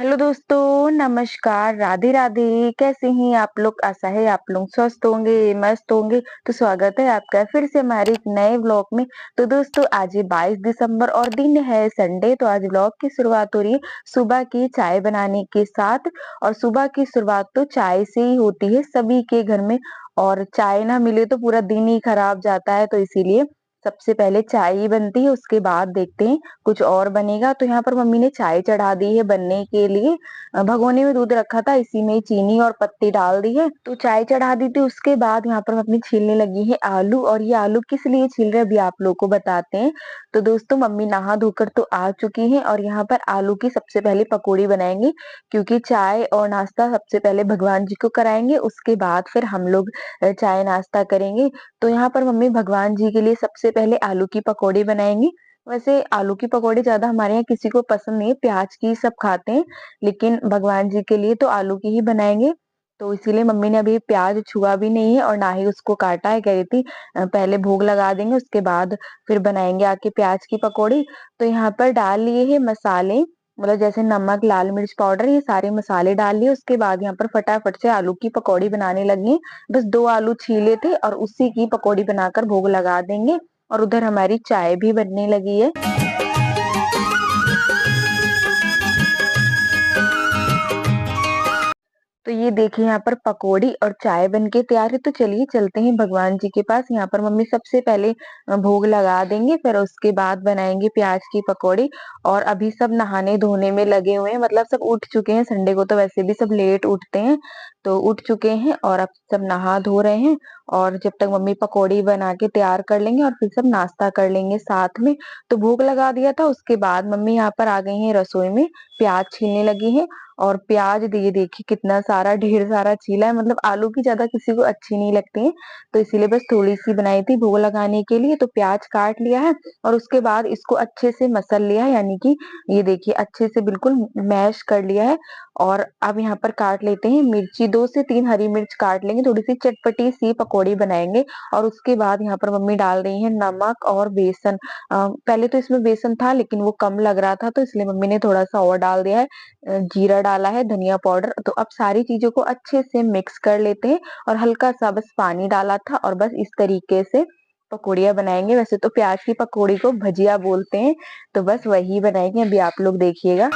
Hello दोस्तों, नमस्कार, राधे राधे। कैसे हैं आप लोग? आशा है आप लोग स्वस्थ होंगे, मस्त होंगे। तो स्वागत है आपका फिर से हमारे एक नए व्लॉग में। तो दोस्तों, आज है 22 दिसंबर और दिन है संडे। तो आज व्लॉग की शुरुआत हो रही है सुबह की चाय बनाने के साथ। और सुबह की शुरुआत तो चाय से ही होती है सभी के घर में। और चाय ना मिले तो पूरा दिन ही खराब जाता है, तो इसीलिए सबसे पहले चाय ही बनती है, उसके बाद देखते हैं कुछ और बनेगा। तो यहाँ पर मम्मी ने चाय चढ़ा दी है बनने के लिए। भगोने में दूध रखा था, इसी में चीनी और पत्ती डाल दी है, तो चाय चढ़ा दी थी। उसके बाद यहाँ पर मम्मी छीलने लगी है आलू। और ये आलू किस लिए छील रहे हैं अभी आप लोग को बताते हैं। तो दोस्तों, मम्मी नहा धोकर तो आ चुकी है और यहाँ पर आलू की सबसे पहले पकौड़ी बनाएंगे, क्योंकि चाय और नाश्ता सबसे पहले भगवान जी को कराएंगे, उसके बाद फिर हम लोग चाय नाश्ता करेंगे। तो यहाँ पर मम्मी भगवान जी के लिए सबसे पहले आलू की पकौड़ी बनाएंगी। वैसे आलू की पकौड़ी ज्यादा हमारे यहाँ किसी को पसंद नहीं है, प्याज की सब खाते हैं, लेकिन भगवान जी के लिए तो आलू की ही बनाएंगे। तो इसीलिए मम्मी ने अभी प्याज छुआ भी नहीं है और ना ही उसको काटा है। कह रही थी पहले भोग लगा देंगे, उसके बाद फिर बनाएंगे आके प्याज की पकौड़ी। तो यहाँ पर डाल लिए है मसाले, मतलब जैसे नमक, लाल मिर्च पाउडर, ये सारे मसाले डाल लिए। उसके बाद यहाँ पर फटाफट से आलू की पकौड़ी बनाने लगी। बस 2 आलू छीले थे और उसी की पकौड़ी बनाकर भोग लगा देंगे। और उधर हमारी चाय भी बनने लगी है। तो ये देखिए यहाँ पर पकोड़ी और चाय बन के तैयार है। तो चलिए चलते हैं भगवान जी के पास। यहाँ पर मम्मी सबसे पहले भोग लगा देंगे, फिर उसके बाद बनाएंगे प्याज की पकौड़ी। और अभी सब नहाने धोने में लगे हुए हैं, मतलब सब उठ चुके हैं। संडे को तो वैसे भी सब लेट उठते हैं, तो उठ चुके हैं और अब सब नहा धो रहे हैं। और जब तक मम्मी पकौड़ी बना के तैयार कर लेंगे और फिर सब नाश्ता कर लेंगे साथ में। तो भोग लगा दिया था, उसके बाद मम्मी यहाँ पर आ गई है रसोई में, प्याज छीलने लगी है। और प्याज ये देखिए कितना सारा, ढेर सारा छीला है। मतलब आलू की ज्यादा किसी को अच्छी नहीं लगती है, तो इसीलिए बस थोड़ी सी बनाई थी भोग लगाने के लिए। तो प्याज काट लिया है और उसके बाद इसको अच्छे से मसल लिया है, यानी कि ये देखिए अच्छे से बिल्कुल मैश कर लिया है। और अब यहाँ पर काट लेते हैं मिर्ची, 2 से 3 हरी मिर्च काट लेंगे, थोड़ी सी चटपटी सी पकौड़ी बनाएंगे। और उसके बाद यहाँ पर मम्मी डाल रही है नमक और बेसन। पहले तो इसमें बेसन था लेकिन वो कम लग रहा था, तो इसलिए मम्मी ने थोड़ा सा और डाल दिया है। जीरा डाला है, धनिया पाउडर। तो अब सारी चीजों को अच्छे से मिक्स कर लेते हैं। और हल्का सा बस पानी डाला था और बस इस तरीके से पकौड़ियाँ बनाएंगे। वैसे तो प्याज की पकौड़ी को भजिया बोलते हैं, तो बस वही बनाएंगे, अभी आप लोग देखिएगा।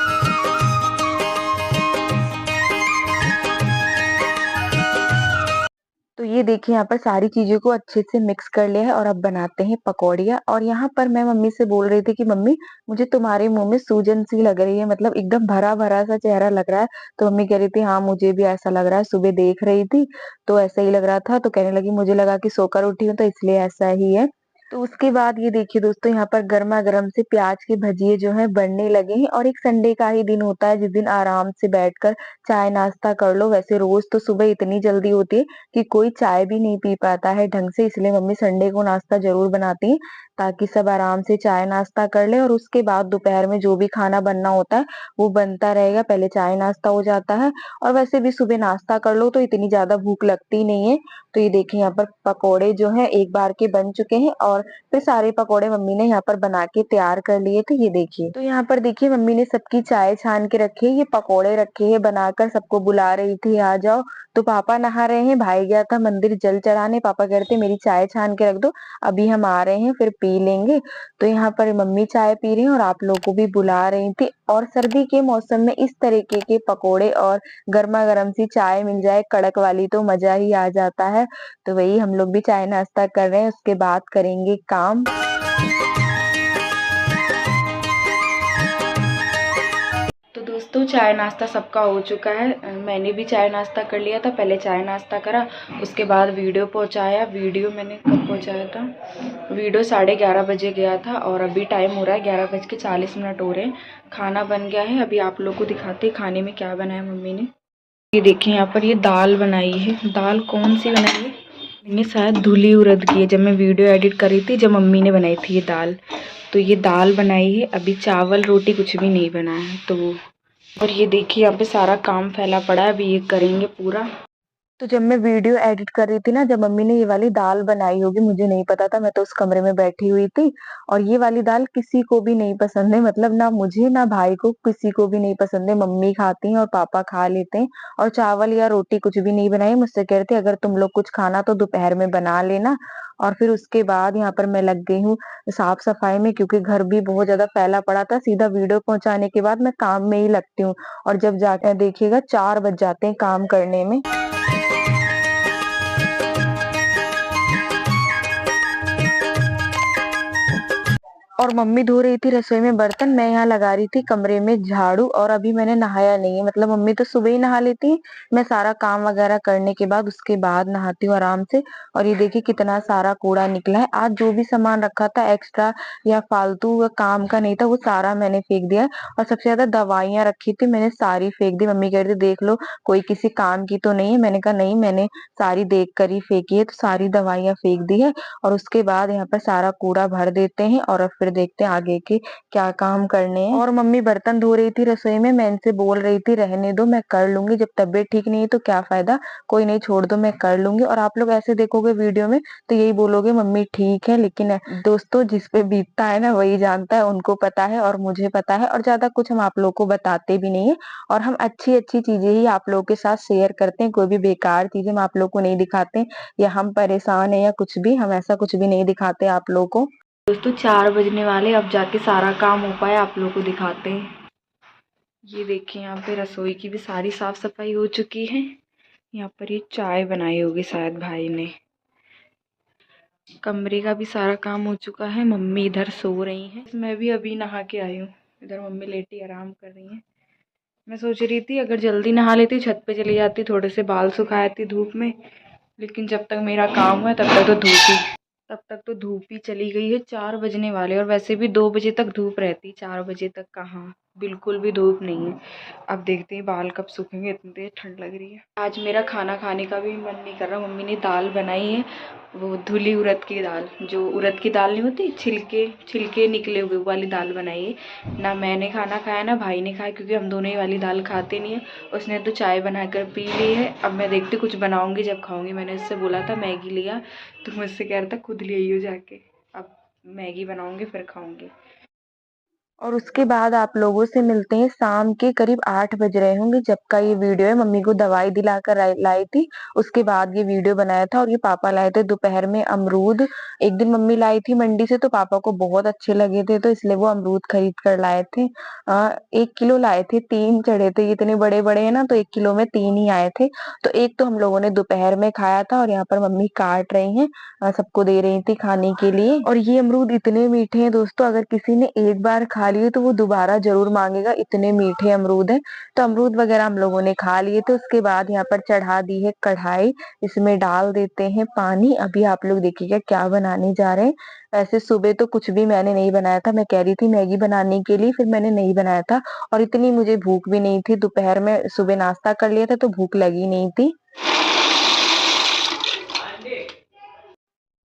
तो ये देखिए यहाँ पर सारी चीजों को अच्छे से मिक्स कर लिया है और अब बनाते हैं पकौड़ियाँ। और यहाँ पर मैं मम्मी से बोल रही थी कि मम्मी, मुझे तुम्हारे मुंह में सूजन सी लग रही है, मतलब एकदम भरा भरा सा चेहरा लग रहा है। तो मम्मी कह रही थी हाँ मुझे भी ऐसा लग रहा है, सुबह देख रही थी तो ऐसा ही लग रहा था। तो कहने लगी मुझे लगा कि सोकर उठी हूँ तो इसलिए ऐसा ही है। तो उसके बाद ये देखिए दोस्तों, यहाँ पर गर्मा गर्म से प्याज के भजिए जो है बनने लगे हैं। और एक संडे का ही दिन होता है जिस दिन आराम से बैठकर चाय नाश्ता कर लो। वैसे रोज तो सुबह इतनी जल्दी होती है कि कोई चाय भी नहीं पी पाता है ढंग से, इसलिए मम्मी संडे को नाश्ता जरूर बनाती है, ताकि सब आराम से चाय नाश्ता कर ले। और उसके बाद दोपहर में जो भी खाना बनना होता है वो बनता रहेगा, पहले चाय नाश्ता हो जाता है। और वैसे भी सुबह नाश्ता कर लो तो इतनी ज्यादा भूख लगती नहीं है। तो ये देखिए यहाँ पर पकोड़े जो है एक बार के बन चुके हैं और फिर सारे पकोड़े मम्मी ने यहाँ पर बना के तैयार कर लिए थे। ये देखिए, तो यहाँ पर देखिए मम्मी ने सबकी चाय छान के रखी है, ये पकोड़े रखे हैं बनाकर, सबको बुला रही थी आ जाओ। तो पापा नहा रहे हैं, भाई गया था मंदिर जल चढ़ाने, पापा कह रहे थे मेरी चाय छान के रख दो, अभी हम आ रहे हैं फिर पी लेंगे। तो यहाँ पर मम्मी चाय पी रही हैं और आप लोगों को भी बुला रही थी। और सर्दी के मौसम में इस तरीके के पकोड़े और गर्मा गर्म सी चाय मिल जाए कड़क वाली तो मजा ही आ जाता है। तो वही हम लोग भी चाय नाश्ता कर रहे हैं, उसके बाद करेंगे काम। तो दोस्तों, चाय नाश्ता सबका हो चुका है। मैंने भी चाय नाश्ता कर लिया था, पहले चाय नाश्ता करा, उसके बाद वीडियो पहुंचाया। वीडियो मैंने कब पहुंचाया था, वीडियो 11:30 बजे गया था और अभी टाइम हो रहा है 11:40 हो रहे हैं। खाना बन गया है, अभी आप लोग को दिखाते हैं खाने में क्या बनाया मम्मी ने। ये देखिए यहाँ पर ये दाल बनाई है। दाल कौन सी बनाई है, मैंने शायद धुली उड़द की है, जब मैं वीडियो एडिट कर रही थी जब मम्मी ने बनाई थी ये दाल। तो ये दाल बनाई है, अभी चावल रोटी कुछ भी नहीं बनाया है। तो और ये देखिए यहाँ पे सारा काम फैला पड़ा है, अभी ये करेंगे पूरा। तो जब मैं वीडियो एडिट कर रही थी ना, जब मम्मी ने ये वाली दाल बनाई होगी, मुझे नहीं पता था, मैं तो उस कमरे में बैठी हुई थी। और ये वाली दाल किसी को भी नहीं पसंद है, मतलब ना मुझे ना भाई को, किसी को भी नहीं पसंद है। मम्मी खाती हैं और पापा खा लेते हैं। और चावल या रोटी कुछ भी नहीं बनाई, मुझसे कह रहे थे अगर तुम लोग कुछ खाना तो दोपहर में बना लेना। और फिर उसके बाद यहाँ पर मैं लग गई हूँ साफ सफाई में, क्योंकि घर भी बहुत ज्यादा फैला पड़ा था। सीधा वीडियो पहुंचाने के बाद मैं काम में ही लगती हूँ। और जब जाके देखिएगा 4 बज जाते हैं काम करने में। और मम्मी धो रही थी रसोई में बर्तन, मैं यहाँ लगा रही थी कमरे में झाड़ू। और अभी मैंने नहाया नहीं है, मतलब मम्मी तो सुबह ही नहा लेती है। मैं सारा काम वगैरह करने के बाद उसके बाद नहाती हूँ आराम से। और ये देखिए कितना सारा कूड़ा निकला है। आज जो भी सामान रखा था एक्स्ट्रा या फालतू या काम का नहीं था, वो सारा मैंने फेंक दिया। और सबसे ज्यादा दवाइयां रखी थी, मैंने सारी फेंक दी। मम्मी कह रही थी देख लो कोई किसी काम की तो नहीं है। मैंने कहा नहीं, मैंने सारी देख कर ही फेंकी है। तो सारी दवाइयां फेंक दी है। और उसके बाद यहाँ पर सारा कूड़ा भर देते हैं और अब फिर देखते हैं आगे के क्या काम करने हैं। और मम्मी बर्तन धो रही थी रसोई में, मैं इनसे बोल रही थी रहने दो, मैं कर लूंगी, जब तबीयत ठीक नहीं है तो क्या फायदा, कोई नहीं छोड़ दो, मैं कर लूंगी। और आप लोग ऐसे देखोगे वीडियो में तो यही बोलोगे मम्मी ठीक है, लेकिन दोस्तों जिस पे बीतता है ना वही जानता है, उनको पता है और मुझे पता है। और ज्यादा कुछ हम आप लोग को बताते भी नहीं है। और हम अच्छी अच्छी चीजें ही आप लोगों के साथ शेयर करते हैं, कोई भी बेकार चीजें हम आप लोग को नहीं दिखाते, या हम परेशान है या कुछ भी, हम ऐसा कुछ भी नहीं दिखाते आप लोगों को। दोस्तों 4 बजने वाले, अब जाके सारा काम हो पाया आप लोगों को दिखाते हैं। ये देखिए यहाँ पे रसोई की भी सारी साफ सफाई हो चुकी है। यहाँ पर ये चाय बनाई होगी शायद भाई ने। कमरे का भी सारा काम हो चुका है। मम्मी इधर सो रही हैं, मैं भी अभी नहा के आई हूँ। इधर मम्मी लेटी आराम कर रही हैं। मैं सोच रही थी अगर जल्दी नहा लेती छत पे चली जाती, थोड़े से बाल सुखाती धूप में, लेकिन जब तक मेरा काम हुआ तब तक तो धूप ही चली गई है। 4 बजने वाले, और वैसे भी 2 बजे तक धूप रहती, 4 बजे तक कहाँ, बिल्कुल भी धूप नहीं है। अब देखते हैं बाल कब सूखेंगे, इतनी देर ठंड लग रही है। आज मेरा खाना खाने का भी मन नहीं कर रहा। मम्मी ने दाल बनाई है, वो धुली उड़द की दाल, जो उड़द की दाल नहीं होती, छिलके छिलके निकले हुए वाली दाल बनाई है। ना मैंने खाना खाया ना भाई ने खाया, क्योंकि हम दोनों ही वाली दाल खाते नहीं है। उसने तो चाय बनाकर पी ली है। अब मैं देखती कुछ बनाऊंगी जब खाऊंगी। मैंने उससे बोला था मैगी लिया, तो मुझसे कह रहा था खुद ले आइयो जाके। अब मैगी बनाऊंगी फिर खाऊंगी। और उसके बाद आप लोगों से मिलते हैं शाम के करीब 8 बज रहे होंगे, जब का ये वीडियो है। मम्मी को दवाई दिलाकर लाई थी, उसके बाद ये वीडियो बनाया था। और ये पापा लाए थे दोपहर में अमरूद। एक दिन मम्मी लाई थी मंडी से, तो पापा को बहुत अच्छे लगे थे, तो इसलिए वो अमरूद खरीद कर लाए थे। 1 किलो लाए थे, 3 चढ़े थे। ये इतने बड़े बड़े हैं ना, तो 1 किलो में 3 ही आए थे। तो एक तो हम लोगों ने दोपहर में खाया था, और यहाँ पर मम्मी काट रही है, सबको दे रही थी खाने के लिए। और ये अमरूद इतने मीठे हैं दोस्तों, अगर किसी ने एक बार खा लिए तो वो दोबारा जरूर मांगेगा, इतने मीठे अमरूद हैं। तो अमरूद वगैरह हम लोगों ने खा लिए थे। उसके बाद यहाँ पर चढ़ा दी है कढ़ाई, इसमें डाल देते हैं पानी। अभी आप लोग देखिएगा क्या बनाने जा रहे हैं। वैसे सुबह तो कुछ भी मैंने नहीं बनाया था, मैं कह रही थी मैगी बनाने के लिए, फिर मैंने नहीं बनाया था। और इतनी मुझे भूख भी नहीं थी, दोपहर में सुबह नाश्ता कर लिया था तो भूख लगी नहीं थी।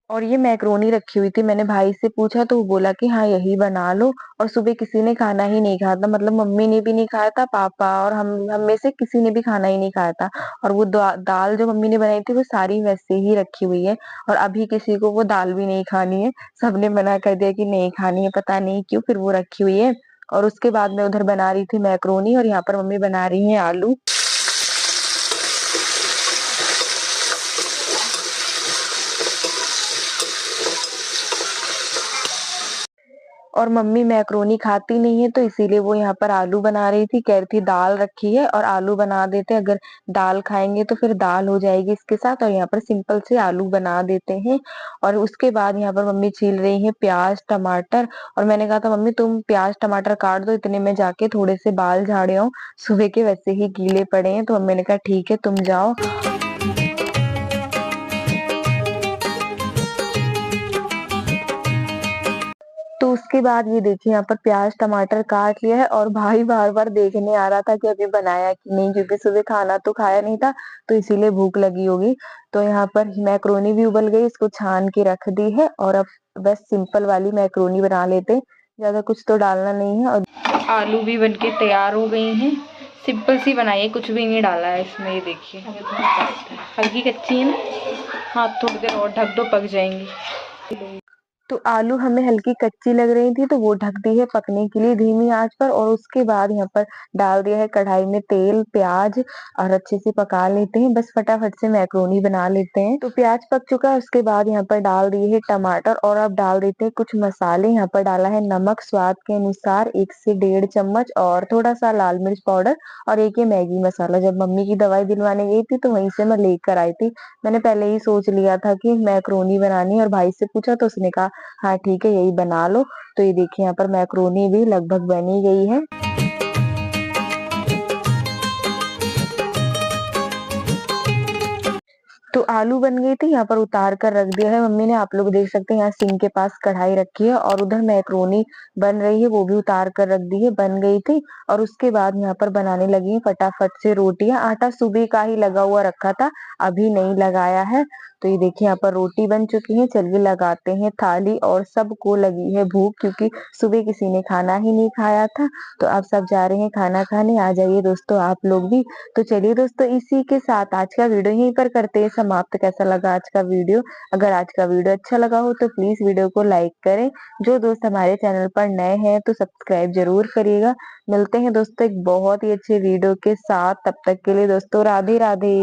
और ये मैक्रोनी रखी हुई थी, मैंने भाई से पूछा तो वो बोला कि हाँ यही बना लो। और सुबह किसी ने खाना ही नहीं खाया था, मतलब मम्मी ने भी नहीं खाया था, पापा और हम में से किसी ने भी खाना ही नहीं खाया था। और वो दाल जो मम्मी ने बनाई थी वो सारी वैसे ही रखी हुई है। और अभी किसी को वो दाल भी नहीं खानी है, सबने मना कर दिया कि नहीं खानी है, पता नहीं क्यों, फिर वो रखी हुई है। और उसके बाद मैं उधर बना रही थी मैक्रोनी, और यहाँ पर मम्मी बना रही है आलू। और मम्मी मैक्रोनी खाती नहीं है, तो इसीलिए वो यहाँ पर आलू बना रही थी। कह रही थी दाल रखी है और आलू बना देते हैं, अगर दाल खाएंगे तो फिर दाल हो जाएगी इसके साथ। और यहाँ पर सिंपल से आलू बना देते हैं। और उसके बाद यहाँ पर मम्मी छील रही है प्याज टमाटर। और मैंने कहा था मम्मी तुम प्याज टमाटर काट दो, इतने में जाके थोड़े से बाल झाड़े हो, सुबह के वैसे ही गीले पड़े हैं। तो मम्मी ने कहा ठीक है तुम जाओ। तो उसके बाद ये देखिए यहाँ पर प्याज टमाटर काट लिया है। और भाई बार बार देखने आ रहा था कि अभी बनाया कि नहीं, क्योंकि सुबह खाना तो खाया नहीं था, तो इसीलिए भूख लगी होगी। तो यहाँ पर मैक्रोनी भी उबल गई, इसको छान के रख दी है। और अब बस सिंपल वाली मैक्रोनी बना लेते, ज्यादा कुछ तो डालना नहीं है। और आलू भी बनके तैयार हो गई हैं। सिंपल सी बनाई है, कुछ भी नहीं डाला है इसमें। ये देखिए हल्की कच्ची है ना, हाँ थोड़ी देर और ढक दो, पक जाएंगी। तो आलू हमें हल्की कच्ची लग रही थी तो वो ढक दी है पकने के लिए धीमी आंच पर, और उसके बाद यहाँ पर डाल दिया है कढ़ाई में तेल प्याज और अच्छे से पका लेते हैं। बस फटाफट से मैक्रोनी बना लेते हैं। तो प्याज पक चुका है, उसके बाद यहाँ पर डाल दिए है टमाटर और अब डाल देते हैं कुछ मसाले। यहाँ पर डाला है नमक स्वाद के अनुसार 1 से 1.5 चम्मच, और थोड़ा सा लाल मिर्च पाउडर, और एक ये मैगी मसाला। जब मम्मी की दवाई दिलवाने गई थी तो वहीं से मैं लेकर आई थी। मैंने पहले ही सोच लिया था कि मैक्रोनी बनानी है, और भाई से पूछा तो उसने कहा हाँ ठीक है यही बना लो। तो ये देखिए यहाँ पर मैक्रोनी भी लगभग बनी गई है। तो आलू बन गई थी, यहाँ पर उतार कर रख दिया है मम्मी ने। आप लोग देख सकते हैं यहाँ सिंक के पास कढ़ाई रखी है, और उधर मैक्रोनी बन रही है, वो भी उतार कर रख दी है, बन गई थी। और उसके बाद यहाँ पर बनाने लगी है फटाफट से रोटियां। आटा सुबह का ही लगा हुआ रखा था, अभी नहीं लगाया है। तो ये देखिए यहाँ पर रोटी बन चुकी है। चलिए लगाते हैं थाली, और सबको लगी है भूख क्योंकि सुबह किसी ने खाना ही नहीं खाया था। तो अब सब जा रहे हैं खाना खाने, आ जाइए दोस्तों आप लोग भी। तो चलिए दोस्तों, इसी के साथ आज का वीडियो यहीं पर करते हैं समाप्त। कैसा लगा आज का वीडियो? अगर आज का वीडियो अच्छा लगा हो तो प्लीज वीडियो को लाइक करें। जो दोस्त हमारे चैनल पर नए हैं तो सब्सक्राइब जरूर करिएगा। मिलते हैं दोस्तों एक बहुत ही अच्छे वीडियो के साथ, तब तक के लिए दोस्तों राधे राधे।